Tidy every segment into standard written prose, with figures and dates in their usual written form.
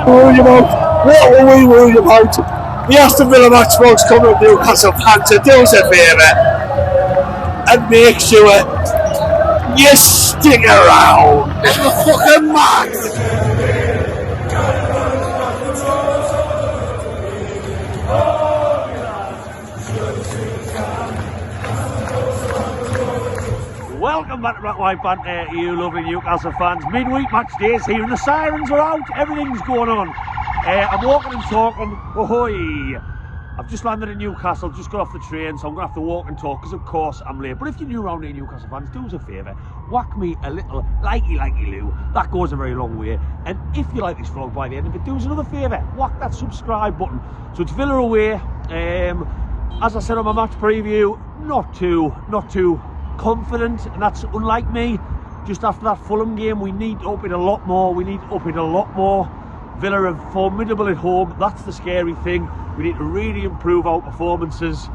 worried about? What were we worried about? The Aston Villa match, folks, coming up Newcastle fans, so do us a favour and make sure you stick around. It's the fucking match. Welcome back to Black White Banter, you lovely Newcastle fans. Midweek match days here and the sirens are out, everything's going on. I'm walking and talking, ahoy! I've just landed in Newcastle, just got off the train, so I'm going to have to walk and talk because of course I'm late. But if you're new around here, Newcastle fans, do us a favour, whack me a little likey loo, that goes a very long way. And if you like this vlog by the end of it, do us another favour, whack that subscribe button. So it's Villa away, as I said on my match preview, not too confident, and that's unlike me. Just after that Fulham game, we need to up it a lot more. Villa are formidable at home, that's the scary thing. We need to really improve our performances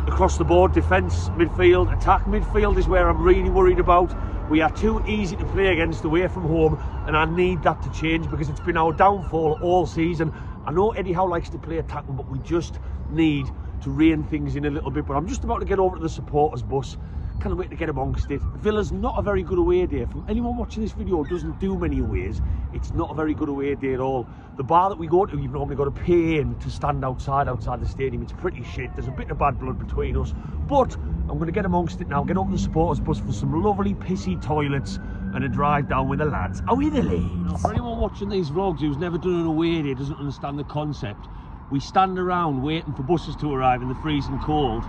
across the board. Defence, midfield, attack. Midfield is where I'm really worried about. We are too easy to play against away from home, and I need that to change because it's been our downfall all season. I know Eddie Howe likes to play attacking, but we just need to rein things in a little bit. But I'm just about to get over to the supporters bus. Can't wait to get amongst it. Villa's not a very good away day. From anyone watching this video who doesn't do many aways, it's not a very good away day at all. The bar that we go to, you've normally got to pay in to stand outside the stadium. It's pretty shit. There's a bit of bad blood between us, but I'm going to get amongst it now, get over the supporters bus for some lovely pissy toilets and a drive down with the lads. Are we the lads? For anyone watching these vlogs who's never done an away day, doesn't understand the concept, we stand around waiting for buses to arrive in the freezing cold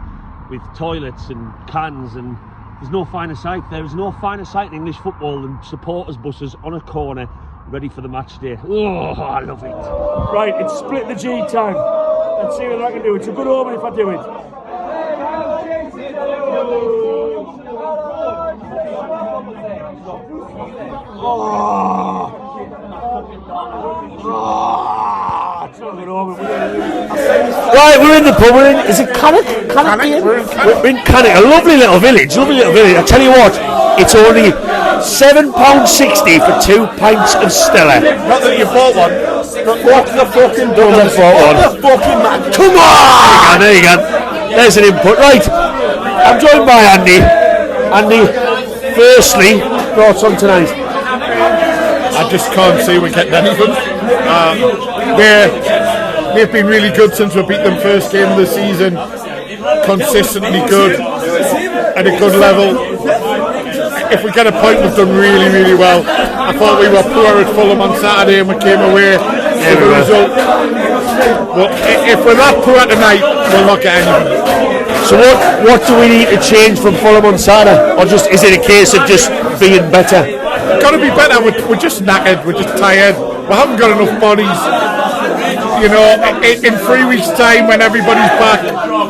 with toilets and cans, and there's no finer sight. There is no finer sight in English football than supporters buses on a corner ready for the match day. Oh, I love it. Right, it's split the G time. Let's see what I can do. It's a good omen if I do it. It's not a good omen. Right, we're in the pub. Is it Cannock? We're in Cannock, a lovely little village. I tell you what, it's only £7.60 for 2 pints of Stella. Not that you bought one. What the fucking done? What the fucking man? Come on! There you go. There's an input. Right, I'm joined by Andy. Andy, firstly, thoughts on tonight? I just can't see we're getting anything. They've been really good since we beat them first game of the season. Consistently good at a good level. If we get a point, we've done really well. I thought we were poor at Fulham on Saturday and we came away with a result. But if we're that poor tonight, we'll not get anything. So what do we need to change from Fulham on Saturday? Or just is it a case of just being better? Got to be better. We're just knackered. We're just tired. We haven't got enough bodies. You know, in 3 weeks' time, when everybody's back,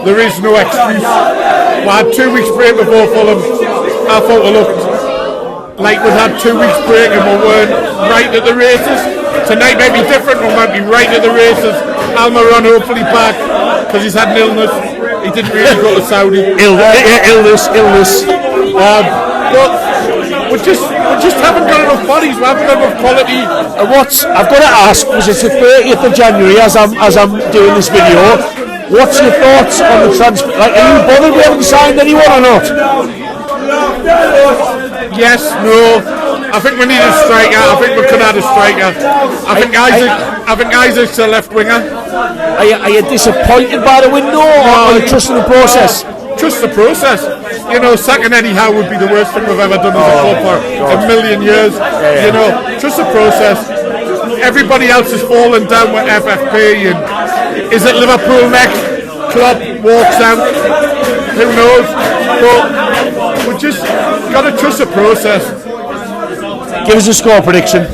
there is no excuse. We had 2 weeks break before Fulham. I thought we looked like we'd had 2 weeks break and we weren't right at the races. Tonight might be different. We might be right at the races. Almiron hopefully back because he's had an illness. He didn't really go to Saudi. Illness. But we just haven't got enough bodies. We haven't got enough quality. And I've got to ask, because it's the 30th of January as I'm doing this video, what's your thoughts on the transfer? Like, are you bothered we haven't signed anyone or not? Yes, no. I think we need a striker. I think we could add a striker. I think Isaac's a left winger. Are you disappointed by the window, or are you trusting the process? Trust the process. You know, sacking Eddie Howe would be the worst thing we've ever done as a club for a million years. You know, trust the process. Everybody else is falling down with FFP, and is it Liverpool next? Klopp walks out. Who knows? But we just got to trust the process. Give us a score prediction.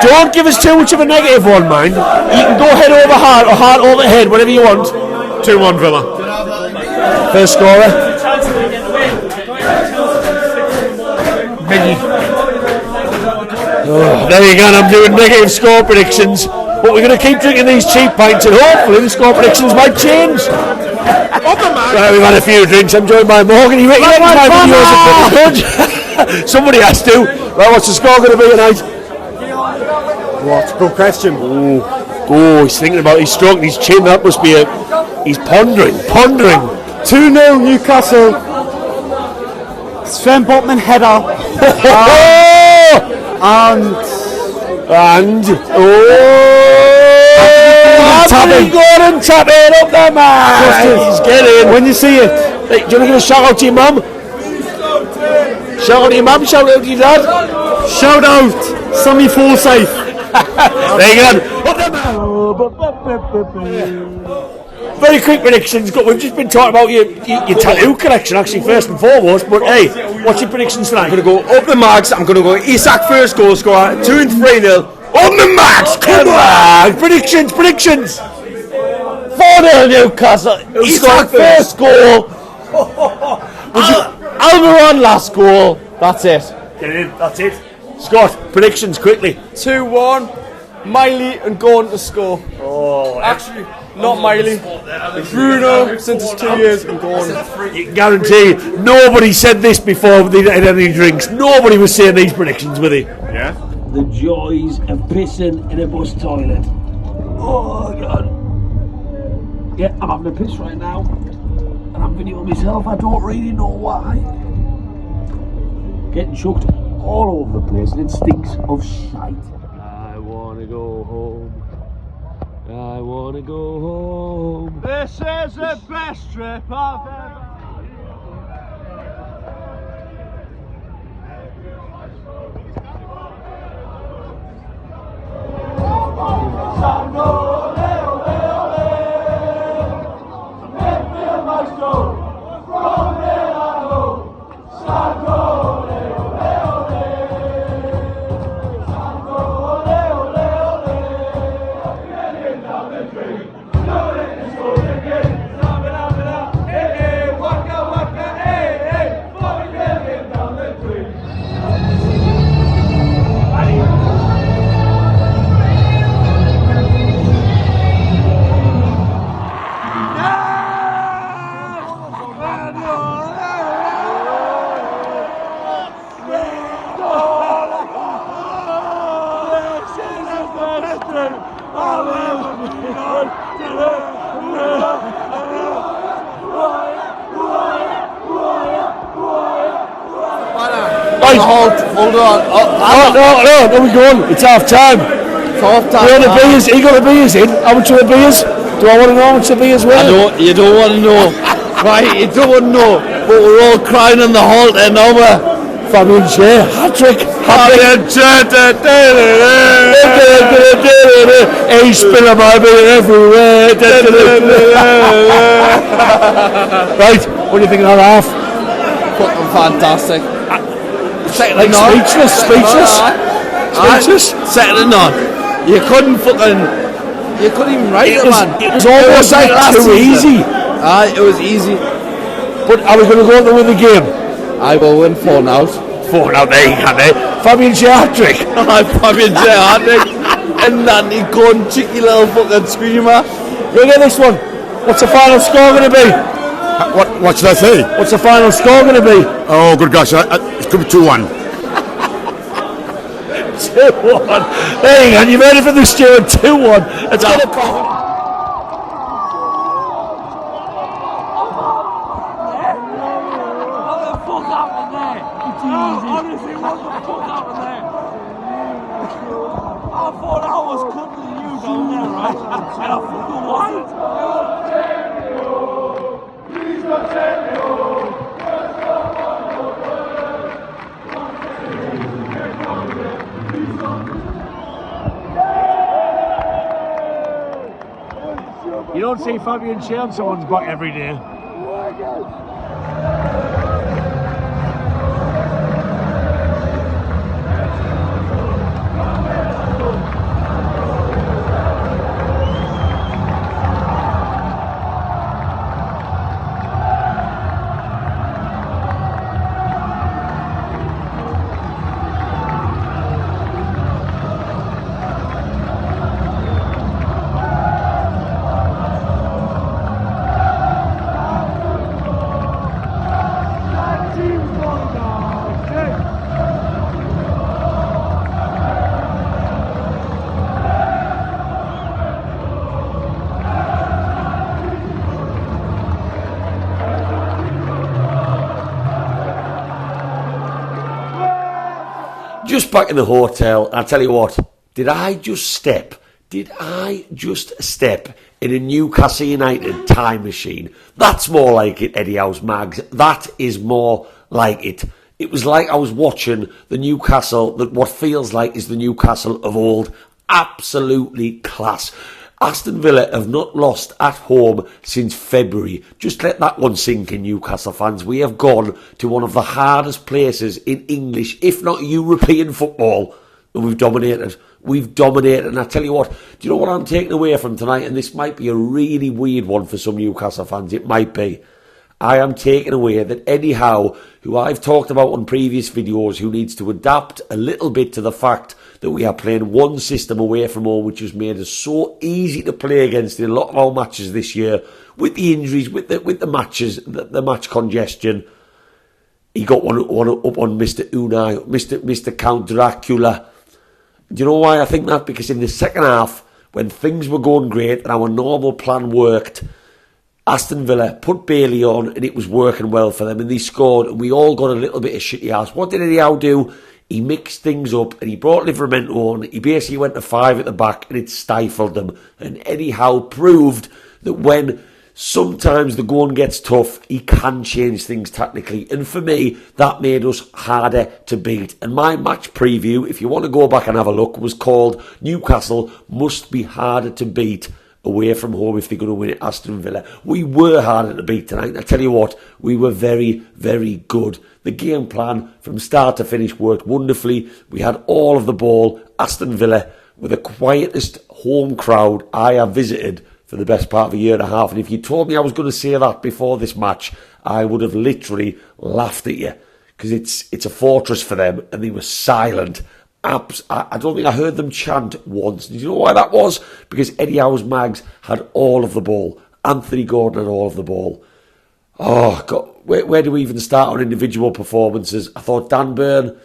Don't give us too much of a negative one, mind. You can go head over heart or heart over head, whatever you want. 2-1 Villa. First scorer? Miggy. Oh, there you go, I'm doing negative score predictions. But we're going to keep drinking these cheap pints and hopefully the score predictions might change. Right, we've had a few drinks. I'm joined by Morgan. You reckon my videos are pretty good? Somebody has to. Right, what's the score going to be tonight? What? Good question. Ooh. Oh, he's thinking about it. He's stroking his chin. That must be he's pondering. 2-0 Newcastle. Sven Botman header. And Anthony Gordon tapping up there, man. He's getting. when you see it, Hey, do you want to give a shout out to your mum? Shout out to your mum. Shout out to your dad. shout out Sammy Forsyth. There you go. Very quick predictions. We've just been talking about your tattoo collection, actually, first and foremost. But hey, what's your predictions tonight? I'm going to go up the marks. I'm going to go Isak first goal scorer, 2 and 3-0. On the max, come on! Predictions! 4-0 Newcastle. Isak first goal. Almiron last goal. That's it. Get in, that's it. Scott, predictions quickly. 2-1. Miley and Gordon to score. Oh, Actually, not Miley. Bruno, since it's 2 years, and Gordon. you can guarantee nobody said this before they had any drinks. Nobody was saying these predictions, were they? Yeah. The joys of pissing in a bus toilet. Oh, God. Yeah, I'm having a piss right now. And I'm videoing myself. I don't really know why. Getting chucked all over the place and it stinks of shite. I want to go home. I want to go home. This is the best trip I've ever. Hold on. No, we're going. It's half time. Half time. He got the beers in. How much are the beers? Do I want to know how much the beers were? You don't want to know. Right, you don't want to know. But we're all crying in the hall there now, Fabian Shea, hat-trick. He's spilling my beer everywhere. Right, what do you think of that half? Fucking fantastic. Like speechless. Second to none. You couldn't even write it, man. It was almost like too easy. It was easy. But are we going to go on to win the game? I will win 4-0. 4-0, there you go, eh? Fabian Shea hat-trick. Fabian Shea hat-trick. And then he gone cheeky little fucking screamer. You get this one. What's the final score going to be? What should I say? What's the final score going to be? Oh, good gosh, it could be 2-1. 2-1. There you go, you've heard it from the steward. 2-1. It's going to You don't see Fabian Shea on someone's back every day. just back in the hotel, and I tell you what, did I just step in a Newcastle United time machine? That's more like it, Eddie Howe's Mags. That is more like it. It was like I was watching the Newcastle, that what feels like is the Newcastle of old. Absolutely class. Aston Villa have not lost at home since February. Just let that one sink in, Newcastle fans. We have gone to one of the hardest places in English, if not European football, and we've dominated. We've dominated, and I tell you what, do you know what I'm taking away from tonight? And this might be a really weird one for some Newcastle fans. It might be. I am taking away that Eddie Howe, who I've talked about on previous videos, who needs to adapt a little bit to the fact that we are playing one system away from home, which has made us so easy to play against in a lot of our matches this year, with the injuries, with the matches, the match congestion. He got one up on Mr. Unai, Mr. Count Dracula. Do you know why I think that? Because in the second half, when things were going great and our normal plan worked, Aston Villa put Bailey on and it was working well for them, and they scored, and we all got a little bit of shitty ass. What did Eddie Howe do? He mixed things up and he brought Livramento on. He basically went to 5 at the back and it stifled them. And Eddie Howe proved that when sometimes the going gets tough, he can change things tactically. And for me, that made us harder to beat. And my match preview, if you want to go back and have a look, was called Newcastle Must Be Harder to Beat away from home if they're going to win at Aston Villa. We were harder to beat tonight, and I tell you what, we were very, very good. The game plan from start to finish worked wonderfully. We had all of the ball. Aston Villa were the quietest home crowd I have visited for the best part of a year and a half, and if you told me I was going to say that before this match, I would have literally laughed at you, because it's a fortress for them, and they were silent. I don't think I heard them chant once. Did you know why that was? Because Eddie Howe's Mags had all of the ball. Anthony Gordon had all of the ball. Oh, God. Where do we even start on individual performances? I thought Dan Burn,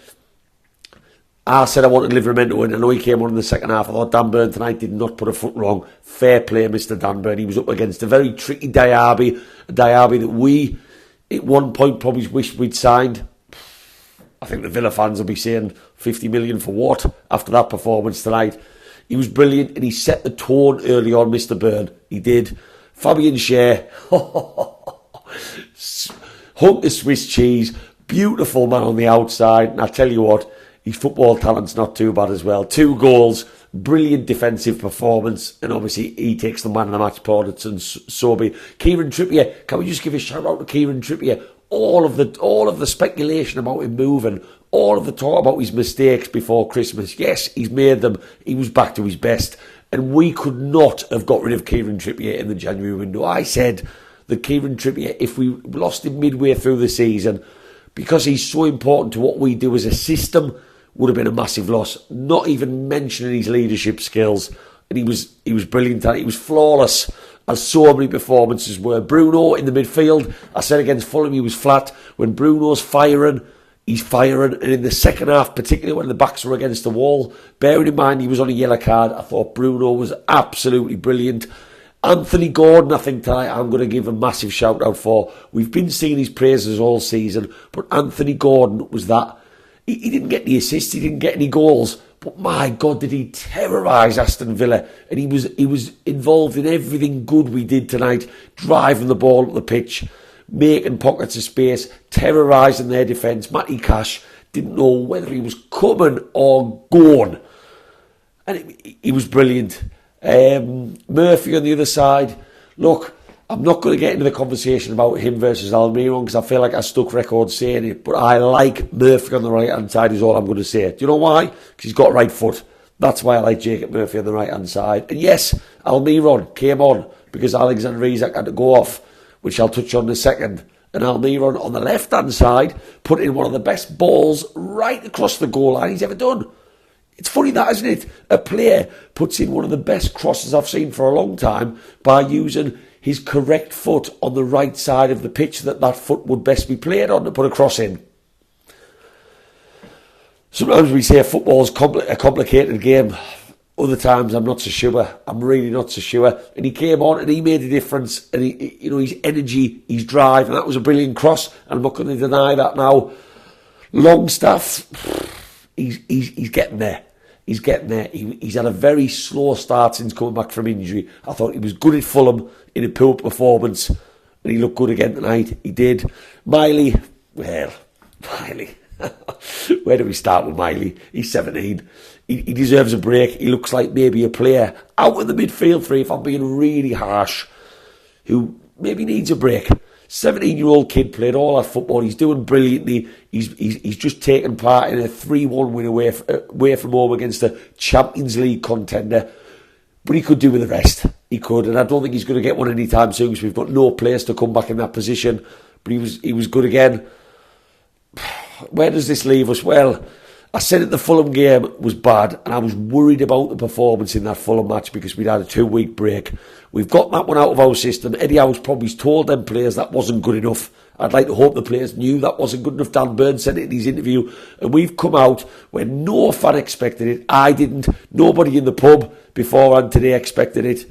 I said I wanted Livramento in. I know he came on in the second half. I thought Dan Burn tonight did not put a foot wrong. Fair play, Mr. Dan Burn. He was up against a very tricky Diaby, a Diaby that we, at one point, probably wished we'd signed. I think the Villa fans will be saying 50 million for what after that performance tonight. He was brilliant and he set the tone early on, Mr. Byrne. He did. Fabian Schär, hunk of Swiss cheese, beautiful man on the outside. And I tell you what, his football talent's not too bad as well. 2 goals, brilliant defensive performance, and obviously he takes the man of the match plaudits, and so be. Kieran Trippier, can we just give a shout out to Kieran Trippier? All of the speculation about him moving, all of the talk about his mistakes before Christmas. Yes, he's made them. He was back to his best. And we could not have got rid of Kieran Trippier in the January window. I said that Kieran Trippier, if we lost him midway through the season, because he's so important to what we do as a system, would have been a massive loss. Not even mentioning his leadership skills. And he was brilliant. He was flawless, as so many performances were. Bruno in the midfield, I said against Fulham he was flat. When Bruno's firing, he's firing. And in the second half, particularly when the backs were against the wall, bearing in mind he was on a yellow card, I thought Bruno was absolutely brilliant. Anthony Gordon, I think tonight I'm going to give a massive shout out for. We've been seeing his praises all season, but Anthony Gordon was that. He didn't get any assists, he didn't get any goals, but my God, did he terrorise Aston Villa. And he was involved in everything good we did tonight, driving the ball up the pitch, making pockets of space, terrorising their defence. Matty Cash didn't know whether he was coming or going. And he was brilliant. Murphy on the other side. Look, I'm not going to get into the conversation about him versus Almiron, because I feel like I stuck record saying it, but I like Murphy on the right hand side is all I'm going to say. Do you know why? Because he's got right foot. That's why I like Jacob Murphy on the right hand side. And yes, Almiron came on because Alexander Isak had to go off, which I'll touch on in a second. And Almiron on the left hand side put in one of the best balls right across the goal line he's ever done. It's funny that, isn't it? A player puts in one of the best crosses I've seen for a long time by using his correct foot on the right side of the pitch that foot would best be played on to put a cross in. Sometimes we say football's a complicated game. Other times I'm not so sure. I'm really not so sure. And he came on and he made a difference. And his energy, his drive, and that was a brilliant cross. And I'm not going to deny that now. Longstaff, he's getting there. He's getting there. He's had a very slow start since coming back from injury. I thought he was good at Fulham in a poor performance, and he looked good again tonight. He did. Miley, where do we start with Miley? He's 17. He deserves a break. He looks like maybe a player out in the midfield three, if I'm being really harsh, who maybe needs a break. 17-year-old kid played all that football. He's doing brilliantly. He's just taken part in a 3-1 win away from home against a Champions League contender. But he could do with the rest. He could, and I don't think he's going to get one anytime soon because we've got no players to come back in that position. But he was good again. Where does this leave us? Well, I said that the Fulham game was bad, and I was worried about the performance in that Fulham match because we'd had a 2-week break. We've got that one out of our system. Eddie Howe's probably told them players that wasn't good enough. I'd like to hope the players knew that wasn't good enough. Dan Burns said it in his interview, and we've come out when no fan expected it. I didn't. Nobody in the pub beforehand today expected it.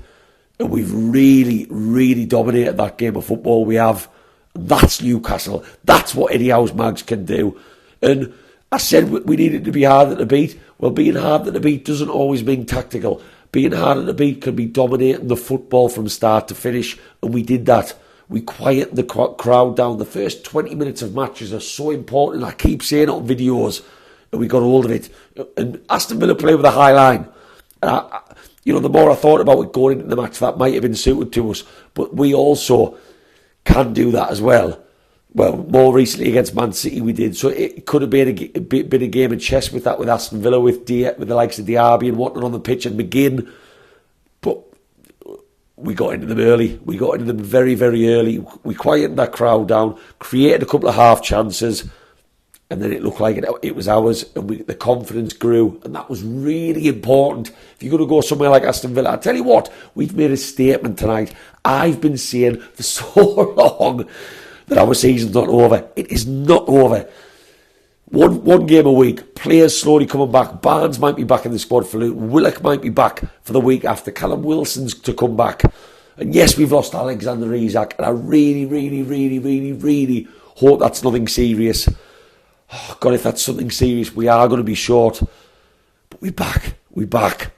And we've really, really dominated that game of football we have. That's Newcastle. That's what Eddie Howe's Mags can do. And I said we needed to be harder to beat. Well, being harder to beat doesn't always mean tactical. Being harder to beat can be dominating the football from start to finish, and we did that. We quieted the crowd down. The first 20 minutes of matches are so important. I keep saying it on videos, and we got hold of it. And Aston Villa play with a high line. The more I thought about it going into the match, that might have been suited to us. But we also can do that as well. Well, more recently against Man City we did, so it could have been a game of chess with Aston Villa, with the likes of Diaby and whatnot on the pitch and McGinn, but we got into them early. We got into them very, very early. We quieted that crowd down, created a couple of half chances, and then it looked like it was ours, and the confidence grew, and that was really important. If you're going to go somewhere like Aston Villa, I tell you what, we've made a statement tonight. I've been saying for so long that our season's not over. It is not over. One game a week. Players slowly coming back. Barnes might be back in the squad for Luton. Willock might be back for the week after. Callum Wilson's to come back. And yes, we've lost Alexander Isak. And I really, really, really, really, really hope that's nothing serious. Oh, God, if that's something serious, we are going to be short. But we're back. We're back.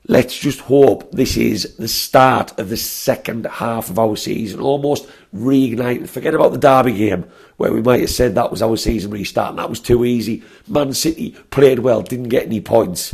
Let's just hope this is the start of the second half of our season. Almost reigniting. Forget about the Derby game, where we might have said that was our season restart, and that was too easy. Man City played well, didn't get any points.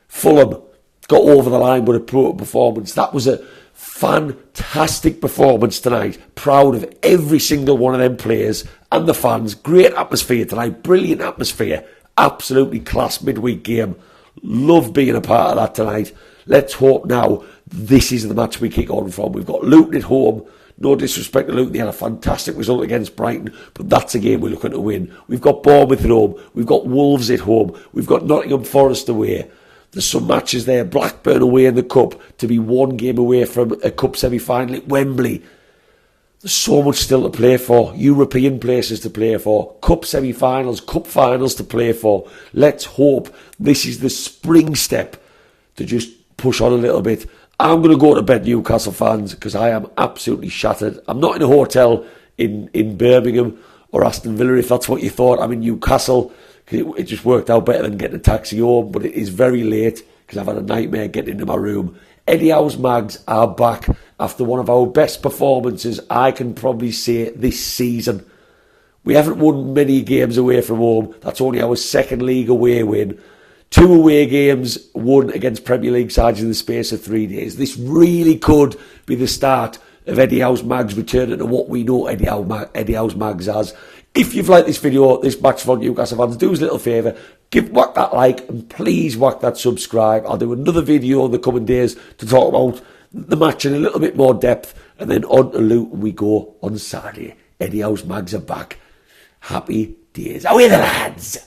Fulham got over the line with a poor performance. That was a fantastic performance tonight. Proud of every single one of them players and the fans. Great atmosphere tonight. Brilliant atmosphere. Absolutely class midweek game. Love being a part of that tonight. Let's hope now this is the match we kick on from. We've got Luton at home. No disrespect to Luton, they had a fantastic result against Brighton, but that's a game we're looking to win. We've got Bournemouth at home. We've got Wolves at home. We've got Nottingham Forest away. There's some matches there. Blackburn away in the Cup, to be one game away from a Cup semi-final at Wembley. There's so much still to play for. European places to play for. Cup semi-finals, Cup finals to play for. Let's hope this is the spring step to just push on a little bit. I'm going to go to bed, Newcastle fans, because I am absolutely shattered. I'm not in a hotel in Birmingham or Aston Villa, if that's what you thought. I'm in Newcastle. It just worked out better than getting a taxi home, but it is very late because I've had a nightmare getting into my room. Eddie Howe's Mags are back after one of our best performances, I can probably say, this season. We haven't won many games away from home. That's only our second league away win. 2 away games won against Premier League sides in the space of 3 days. This really could be the start of Eddie Howe's Mags returning to what we know Eddie Howe's Mags as. If you've liked this video, this match for Newcastle fans, do us a little favour. Whack that like and please whack that subscribe. I'll do another video in the coming days to talk about the match in a little bit more depth. And then on to Luton we go on Saturday. Eddie Howe's Mags are back. Happy days. Away the lads!